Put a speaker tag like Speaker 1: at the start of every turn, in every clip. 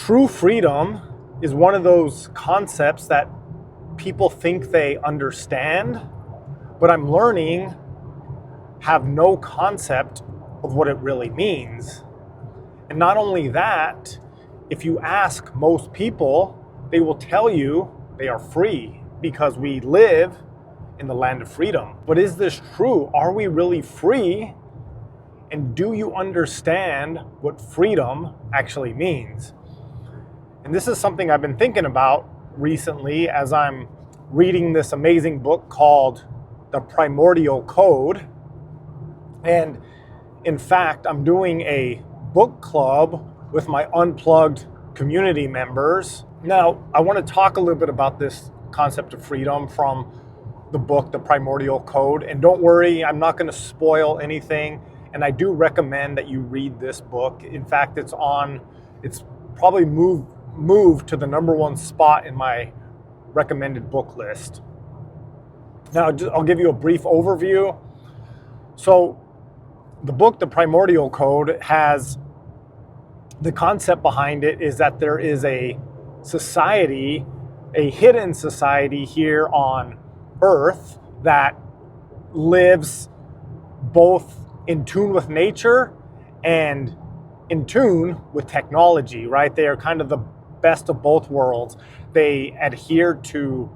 Speaker 1: True freedom is one of those concepts that people think they understand, but I'm learning have no concept of what it really means. And not only that, if you ask most people, they will tell you they are free because we live in the land of freedom. But is this true? Are we really free? And do you understand what freedom actually means? And this is something I've been thinking about recently as I'm reading this amazing book called The Primordial Code. And in fact, I'm doing a book club with my Unplugged community members. Now, I want to talk a little bit about this concept of freedom from the book, The Primordial Code. And don't worry, I'm not going to spoil anything. And I do recommend that you read this book. In fact, it's probably moved to the #1 spot in my recommended book list. Now, I'll give you a brief overview. So the book, The Primordial Code, has the concept behind it is that there is a society, a hidden society here on Earth that lives both in tune with nature and in tune with technology, right? They are kind of the best of both worlds. They adhere to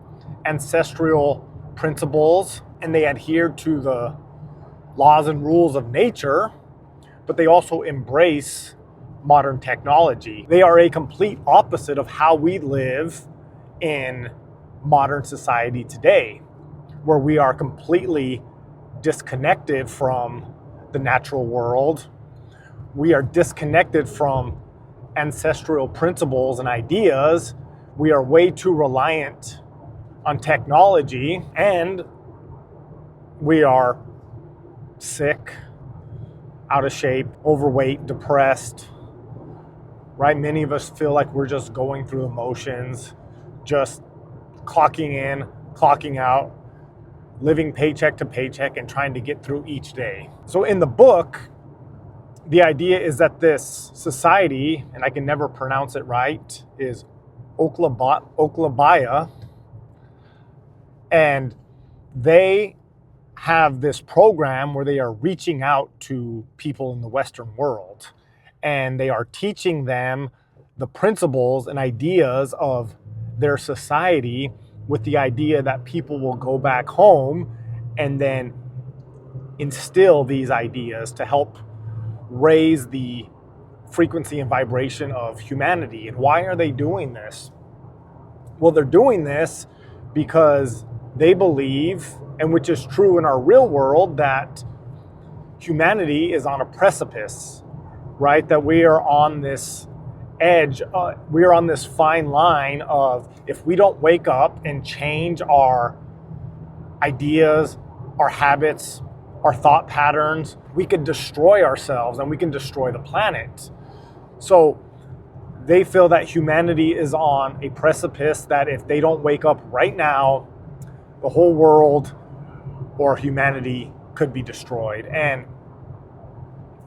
Speaker 1: ancestral principles and they adhere to the laws and rules of nature, but they also embrace modern technology. They are a complete opposite of how we live in modern society today, where we are completely disconnected from the natural world. We are disconnected from ancestral principles and ideas. We are way too reliant on technology, and we are sick, out of shape, overweight, depressed, right? Many of us feel like we're just going through the motions, just clocking in, clocking out, living paycheck to paycheck and trying to get through each day. So in the book, the idea is that this society, and I can never pronounce it right, is Oklabaya, and they have this program where they are reaching out to people in the Western world, and they are teaching them the principles and ideas of their society, with the idea that people will go back home and then instill these ideas to help raise the frequency and vibration of humanity. And why are they doing this? Well, they're doing this because they believe, and which is true in our real world, that humanity is on a precipice, right? That we are on this edge, we are on this fine line of, if we don't wake up and change our ideas, our habits, our thought patterns, we could destroy ourselves and we can destroy the planet. So they feel that humanity is on a precipice, that if they don't wake up right now, the whole world or humanity could be destroyed. And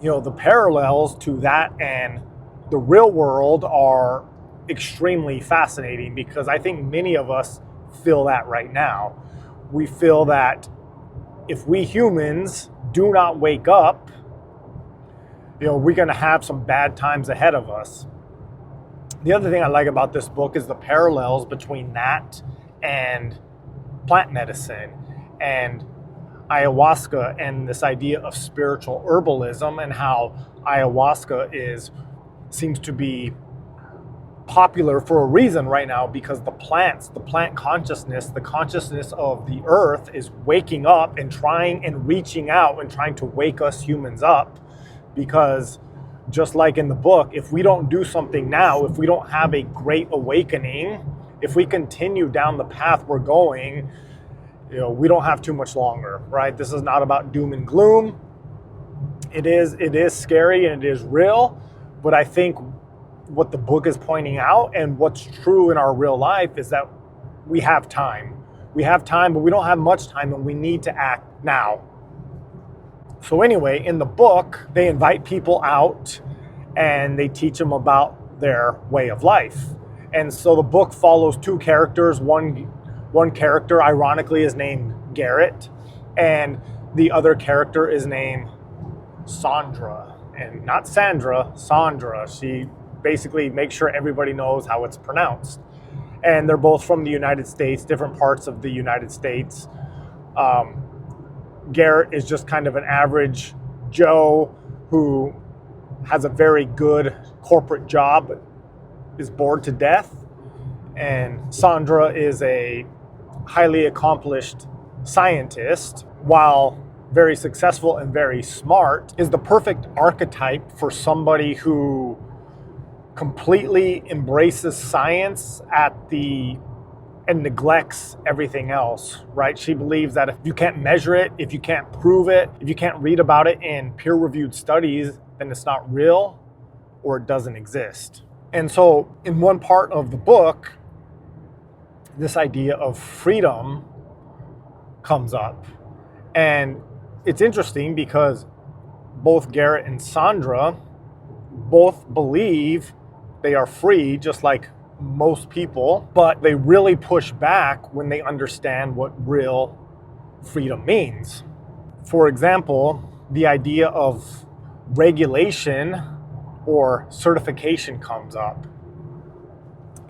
Speaker 1: the parallels to that and the real world are extremely fascinating, because I think many of us feel that right now. We feel that if we humans do not wake up, we're going to have some bad times ahead of us. The other thing I like about this book is the parallels between that and plant medicine and ayahuasca, and this idea of spiritual herbalism, and how ayahuasca seems to be popular for a reason right now, because the plant consciousness, the consciousness of the earth is waking up and trying and reaching out and trying to wake us humans up. Because just like in the book, if we don't do something now, if we don't have a great awakening, if we continue down the path we're going, we don't have too much longer, right? This is not about doom and gloom. It is scary and it is real, but I think what the book is pointing out and what's true in our real life is that we have time. We have time, but we don't have much time, and we need to act now. So anyway, in the book, they invite people out and they teach them about their way of life. And so the book follows two characters. One character, ironically, is named Garrett, and the other character is named Sandra. And not Sandra, Sandra. She basically makes sure everybody knows how it's pronounced. And they're both from the United States, different parts of the United States. Garrett is just kind of an average Joe who has a very good corporate job, but is bored to death. And Sandra is a highly accomplished scientist, while very successful and very smart, is the perfect archetype for somebody who completely embraces science and neglects everything else, right? She believes that if you can't measure it, if you can't prove it, if you can't read about it in peer-reviewed studies, then it's not real or it doesn't exist. And so in one part of the book, this idea of freedom comes up. And it's interesting because both Garrett and Sandra both believe they are free, just like most people, but they really push back when they understand what real freedom means. For example, the idea of regulation or certification comes up.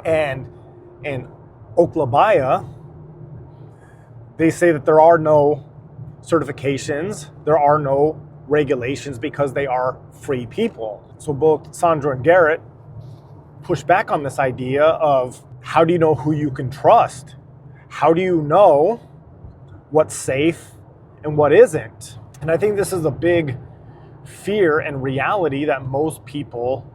Speaker 1: And in Oklabaya, they say that there are no certifications, there are no regulations because they are free people. So both Sandra and Garrett push back on this idea of, how do you know who you can trust? How do you know what's safe and what isn't? And I think this is a big fear and reality that most people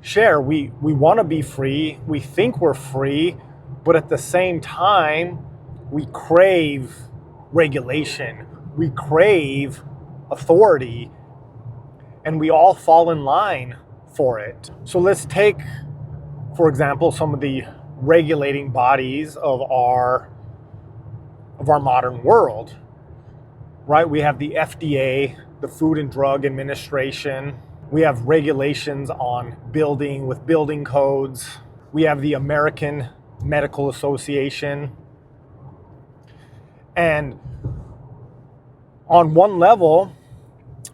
Speaker 1: share. We want to be free, we think we're free, but at the same time, we crave regulation, we crave authority, and we all fall in line for it. So let's take, for example, some of the regulating bodies of our modern world, right? We have the FDA, the Food and Drug Administration. We have regulations on building with building codes. We have the American Medical Association. And on one level,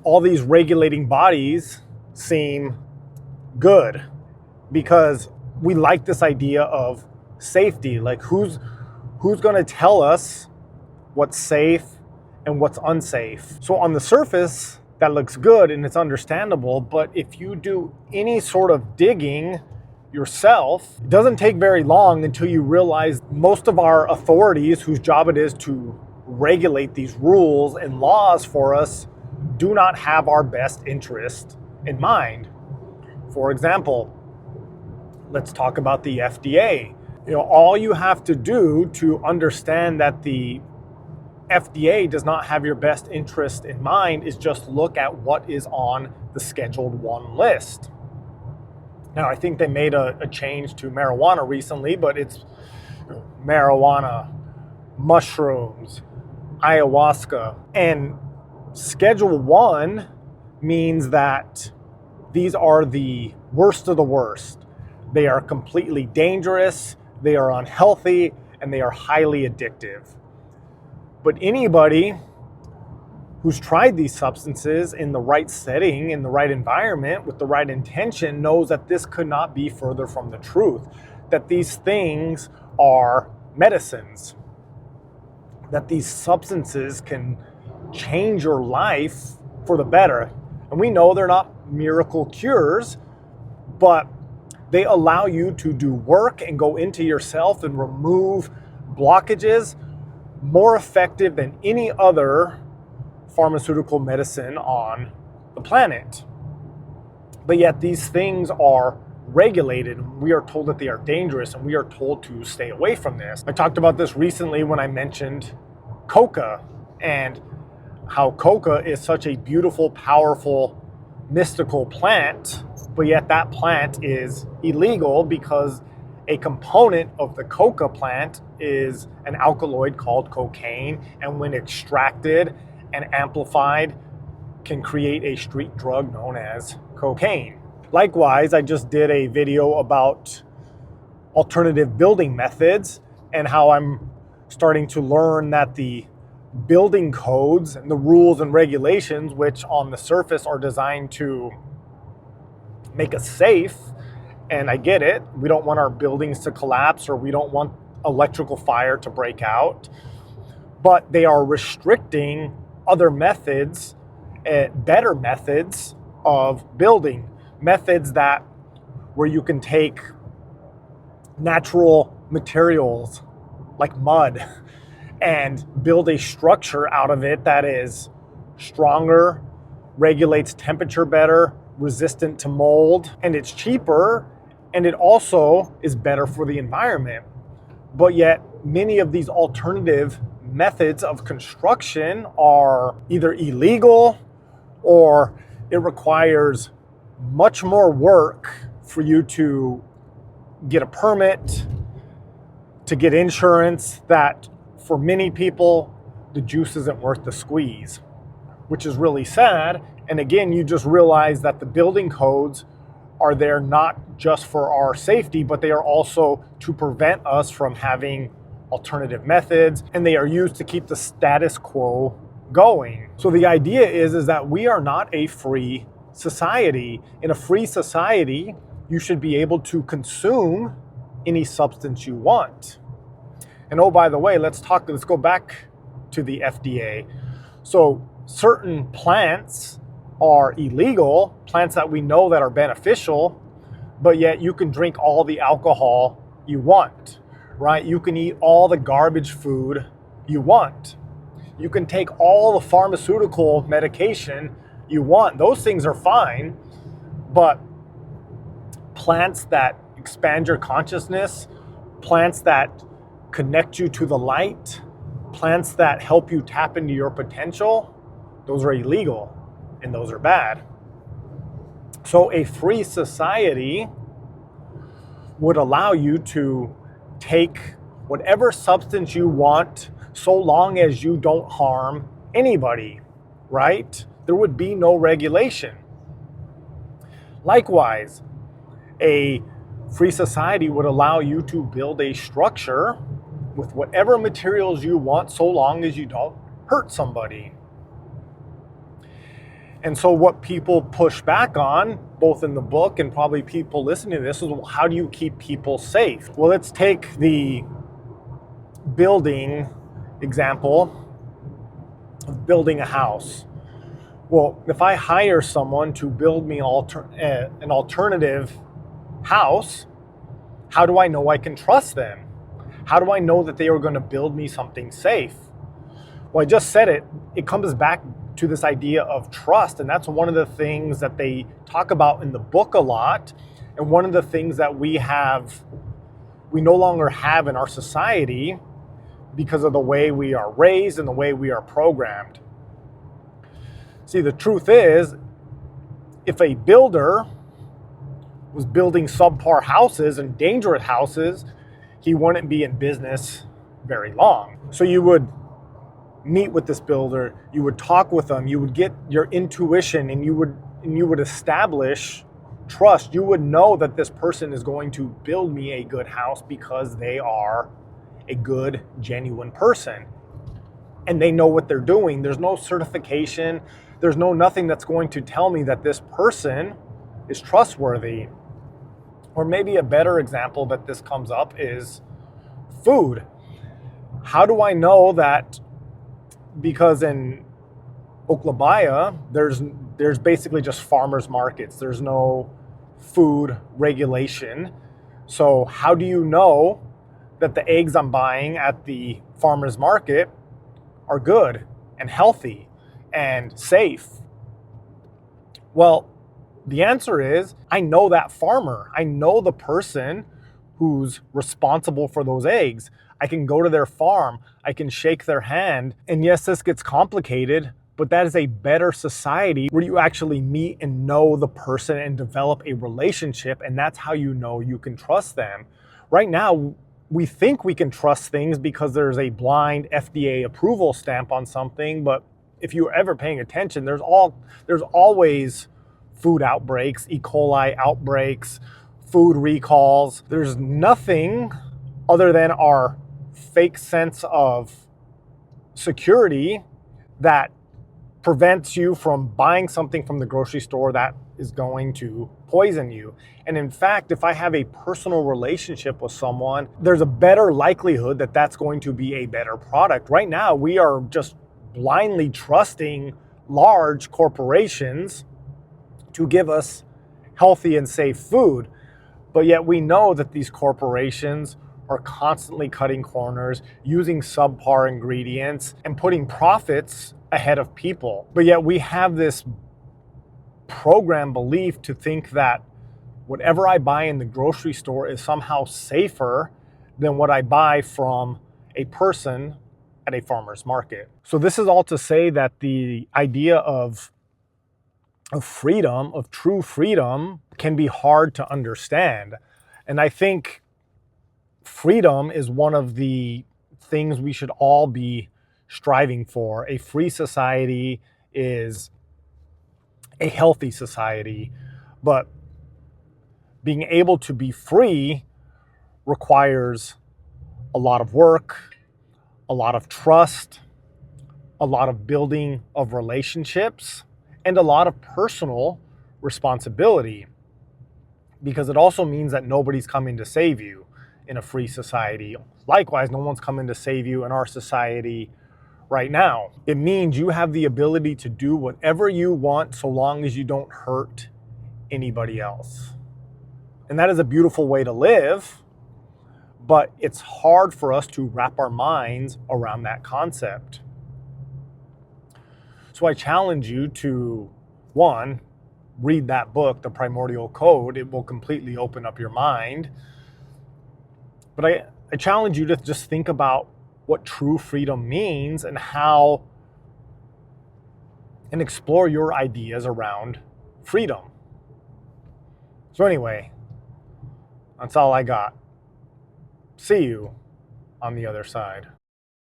Speaker 1: all these regulating bodies seem good because we like this idea of safety. Like who's going to tell us what's safe and what's unsafe? So on the surface, that looks good and it's understandable, but if you do any sort of digging yourself, it doesn't take very long until you realize most of our authorities, whose job it is to regulate these rules and laws for us, do not have our best interest in mind. For example, let's talk about the FDA. All you have to do to understand that the FDA does not have your best interest in mind is just look at what is on the Scheduled 1 list. Now, I think they made a change to marijuana recently, but it's marijuana, mushrooms, ayahuasca. And Schedule 1 means that these are the worst of the worst. They are completely dangerous, they are unhealthy, and they are highly addictive. But anybody who's tried these substances in the right setting, in the right environment, with the right intention, knows that this could not be further from the truth, that these things are medicines, that these substances can change your life for the better. And we know they're not miracle cures, but they allow you to do work and go into yourself and remove blockages more effective than any other pharmaceutical medicine on the planet. But yet these things are regulated. We are told that they are dangerous and we are told to stay away from this. I talked about this recently when I mentioned coca and how coca is such a beautiful, powerful, mystical plant, but yet that plant is illegal because a component of the coca plant is an alkaloid called cocaine, and when extracted and amplified can create a street drug known as cocaine. Likewise, I just did a video about alternative building methods and how I'm starting to learn that the building codes and the rules and regulations, which on the surface are designed to make us safe, and I get it, we don't want our buildings to collapse or we don't want electrical fire to break out, but they are restricting other methods, better methods of building, methods that where you can take natural materials like mud and build a structure out of it that is stronger, regulates temperature better, resistant to mold, and it's cheaper, and it also is better for the environment. But yet many of these alternative methods of construction are either illegal or it requires much more work for you to get a permit, to get insurance, that for many people, the juice isn't worth the squeeze, which is really sad. And again, you just realize that the building codes are there not just for our safety, but they are also to prevent us from having alternative methods, and they are used to keep the status quo going. So the idea is that we are not a free society. In a free society, you should be able to consume any substance you want. And oh, by the way, let's go back to the FDA. So certain plants are illegal, plants that we know that are beneficial, but yet you can drink all the alcohol you want, right? You can eat all the garbage food you want. You can take all the pharmaceutical medication you want. Those things are fine, but plants that expand your consciousness, plants that connect you to the light, plants that help you tap into your potential, those are illegal and those are bad. So a free society would allow you to take whatever substance you want so long as you don't harm anybody, right? There would be no regulation. Likewise, a free society would allow you to build a structure with whatever materials you want so long as you don't hurt somebody. And so what people push back on, both in the book and probably people listening to this, is how do you keep people safe? Well, let's take the building example of building a house. Well, if I hire someone to build me an alternative house, how do I know I can trust them? How do I know that they are going to build me something safe? Well, I just said it. It comes back to this idea of trust, and that's one of the things that they talk about in the book a lot, and one of the things that we no longer have in our society because of the way we are raised and the way we are programmed. See, the truth is, if a builder was building subpar houses and dangerous houses, he wouldn't be in business very long. So you would meet with this builder, you would talk with them, you would get your intuition, and you would establish trust. You would know that this person is going to build me a good house because they are a good, genuine person. And they know what they're doing. There's no certification. There's nothing that's going to tell me that this person is trustworthy. Or maybe a better example that this comes up is food. How do I know that? Because in Oklahoma, there's basically just farmers markets. There's no food regulation. So how do you know that the eggs I'm buying at the farmers market are good and healthy and safe? Well, the answer is, I know that farmer. I know the person who's responsible for those eggs. I can go to their farm. I can shake their hand. And yes, this gets complicated, but that is a better society where you actually meet and know the person and develop a relationship. And that's how you know you can trust them. Right now, we think we can trust things because there's a blind FDA approval stamp on something. But if you're ever paying attention, there's always food outbreaks, E. coli outbreaks, food recalls. There's nothing other than our fake sense of security that prevents you from buying something from the grocery store that is going to poison you. And in fact, if I have a personal relationship with someone, there's a better likelihood that that's going to be a better product. Right now, we are just blindly trusting large corporations to give us healthy and safe food. But yet we know that these corporations are constantly cutting corners, using subpar ingredients, and putting profits ahead of people. But yet we have this program belief to think that whatever I buy in the grocery store is somehow safer than what I buy from a person at a farmer's market. So this is all to say that the idea of freedom, of true freedom, can be hard to understand. And I think freedom is one of the things we should all be striving for. A free society is a healthy society, but being able to be free requires a lot of work, a lot of trust, a lot of building of relationships, and a lot of personal responsibility, because it also means that nobody's coming to save you in a free society. Likewise, no one's coming to save you in our society right now. It means you have the ability to do whatever you want so long as you don't hurt anybody else. And that is a beautiful way to live, but it's hard for us to wrap our minds around that concept. So I challenge you to, one, read that book, The Primordial Code. It will completely open up your mind. But I challenge you to just think about what true freedom means and explore your ideas around freedom. So anyway, that's all I got. See you on the other side.